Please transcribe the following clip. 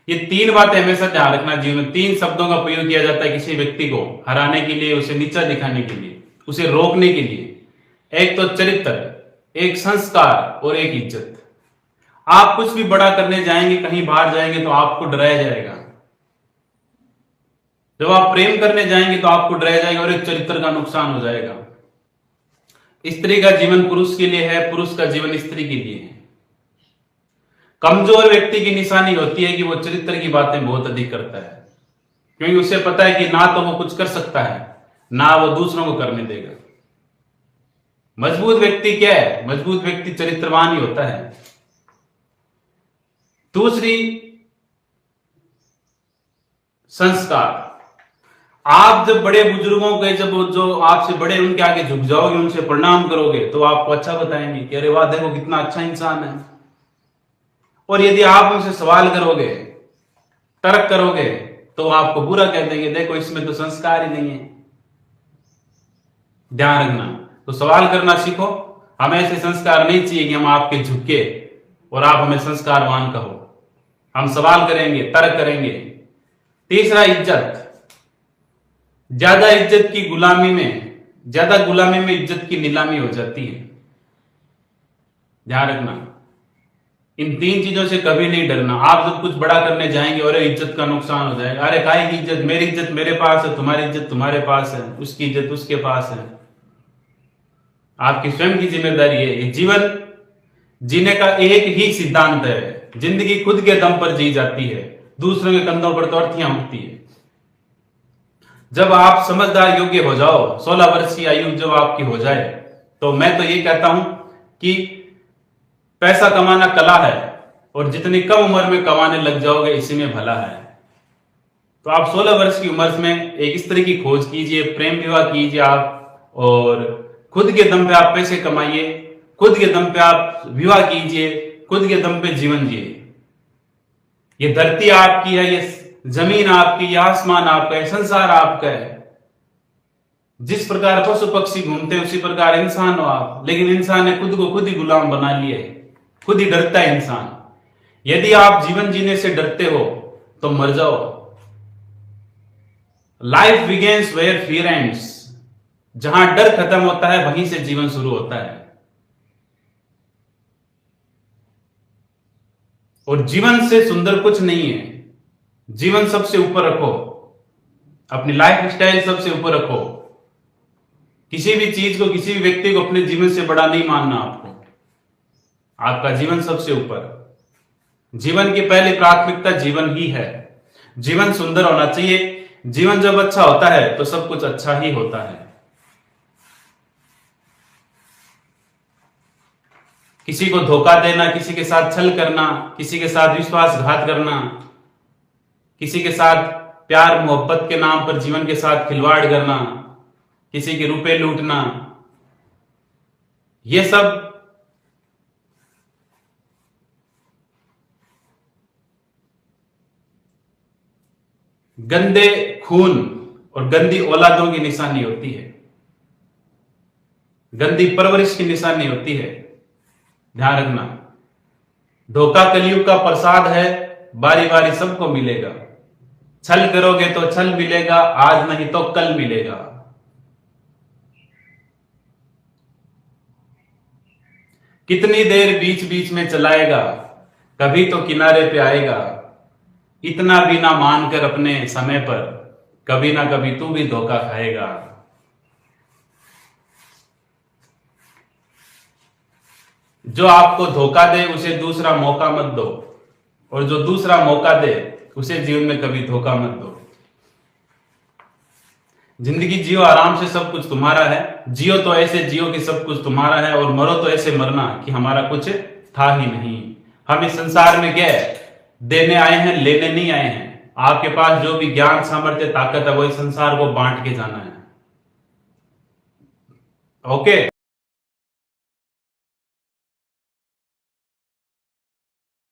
ये तीन बातें हमेशा ध्यान रखना। जीवन में तीन शब्दों का प्रयोग किया जाता है किसी व्यक्ति को हराने के लिए, उसे नीचा दिखाने के लिए, उसे रोकने के लिए। एक तो चरित्र, एक संस्कार और एक इज्जत। आप कुछ भी बड़ा करने जाएंगे, कहीं बाहर जाएंगे तो आपको डराया जाएगा। जब आप प्रेम करने जाएंगे तो आपको डराया जाएगा और एक चरित्र का नुकसान हो जाएगा। स्त्री का जीवन पुरुष के लिए है, पुरुष का जीवन स्त्री के लिए है। कमजोर व्यक्ति की निशानी होती है कि वो चरित्र की बातें बहुत अधिक करता है, क्योंकि उसे पता है कि ना तो वो कुछ कर सकता है, ना वो दूसरों को करने देगा। मजबूत व्यक्ति क्या है? मजबूत व्यक्ति चरित्रवान ही होता है। दूसरी, संस्कार। आप जब बड़े बुजुर्गों के, जब जो आपसे बड़े उनके आगे झुक जाओगे, उनसे प्रणाम करोगे, तो आपको अच्छा बताएंगे कि अरे वाह, देखो कितना अच्छा इंसान है। और यदि आप उनसे सवाल करोगे, तर्क करोगे, तो आपको बुरा कह देंगे, देखो इसमें तो संस्कार ही नहीं है। ध्यान रखना। तो सवाल करना सीखो। हमें ऐसे संस्कार नहीं चाहिए कि हम आपके झुके और आप हमें संस्कारवान कहो। हम सवाल करेंगे, तर्क करेंगे। तीसरा, इज्जत। ज्यादा इज्जत की गुलामी में, ज्यादा गुलामी में इज्जत की नीलामी हो जाती है। ध्यान रखना। इन तीन चीजों से कभी नहीं डरना। आप जब कुछ बड़ा करने जाएंगे और इज्जत का नुकसान हो जाएगा, अरे काहे की इज्जत? मेरी इज्जत मेरे पास है, तुम्हारी इज्जत तुम्हारे पास है, उसकी इज्जत उसके पास है। आपकी स्वयं की जिम्मेदारी है। जीवन जीने का एक ही सिद्धांत है, जिंदगी खुद के दम पर जी जाती है, दूसरों के कंधों पर तो अर्थियां उठती है। जब आप समझदार योग्य हो जाओ, 16 वर्ष की आयु जब आपकी हो जाए, तो मैं तो ये कहता हूं कि पैसा कमाना कला है, और जितनी कम उम्र में कमाने लग जाओगे इसी में भला है। तो आप 16 वर्ष की उम्र में एक स्त्री की खोज कीजिए, प्रेम विवाह कीजिए आप, और खुद के दम पे आप पैसे कमाइए, खुद के दम पे आप विवाह कीजिए, खुद के दम पे जीवन जिए। ये धरती आपकी है, ये जमीन आपकी, ये आसमान आपका है, संसार आपका है। जिस प्रकार पशु पक्षी घूमते हैं उसी प्रकार इंसान हो आप, लेकिन इंसान ने खुद को खुद ही गुलाम बना लिया है, खुद ही डरता है इंसान। यदि आप जीवन जीने से डरते हो तो मर जाओ। Life begins where fear ends. जहां डर खत्म होता है वहीं से जीवन शुरू होता है। और जीवन से सुंदर कुछ नहीं है। जीवन सबसे ऊपर रखो, अपनी लाइफ स्टाइल सबसे ऊपर रखो। किसी भी चीज को, किसी भी व्यक्ति को अपने जीवन से बड़ा नहीं मानना। आपको आपका जीवन सबसे ऊपर। जीवन की पहली प्राथमिकता जीवन ही है। जीवन सुंदर होना चाहिए। जीवन जब अच्छा होता है तो सब कुछ अच्छा ही होता है। किसी को धोखा देना, किसी के साथ छल करना, किसी के साथ विश्वासघात करना, किसी के साथ प्यार मोहब्बत के नाम पर जीवन के साथ खिलवाड़ करना, किसी के रुपए लूटना, ये सब गंदे खून और गंदी औलादों की निशानी होती है, गंदी परवरिश की निशानी होती है। ध्यान रखना। धोखा कलयुग का प्रसाद है, बारी बारी सबको मिलेगा। छल करोगे तो छल मिलेगा, आज नहीं तो कल मिलेगा। कितनी देर बीच बीच में चलाएगा, कभी तो किनारे पे आएगा। इतना भी ना मानकर अपने समय पर, कभी ना कभी तू भी धोखा खाएगा। जो आपको धोखा दे उसे दूसरा मौका मत दो, और जो दूसरा मौका दे उसे जीवन में कभी धोखा मत दो। जिंदगी जियो आराम से, सब कुछ तुम्हारा है। जियो तो ऐसे जियो कि सब कुछ तुम्हारा है, और मरो तो ऐसे मरना कि हमारा कुछ था ही नहीं। हम इस संसार में गए, देने आए हैं, लेने नहीं आए हैं। आपके पास जो भी ज्ञान, सामर्थ्य, ताकत है वो इस संसार को बांट के जाना है। ओके।